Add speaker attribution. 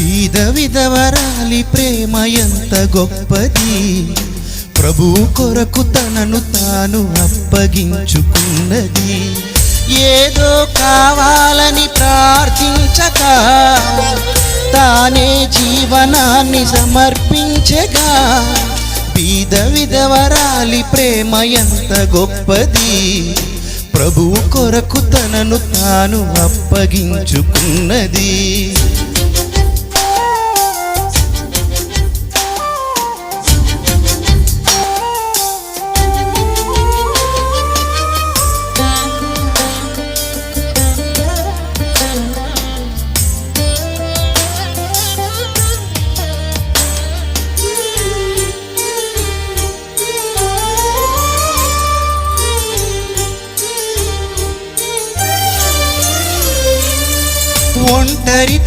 Speaker 1: బీద విధవరాలి ప్రేమ ఎంత గొప్పది, ప్రభువు కొరకు తనను తాను అప్పగించుకున్నది. ఏదో కావాలని ప్రార్థించక తానే జీవనాన్ని సమర్పించగా, బీద విధవరాలి ప్రేమ ఎంత గొప్పది, ప్రభువు కొరకు తనను తాను అప్పగించుకున్నది.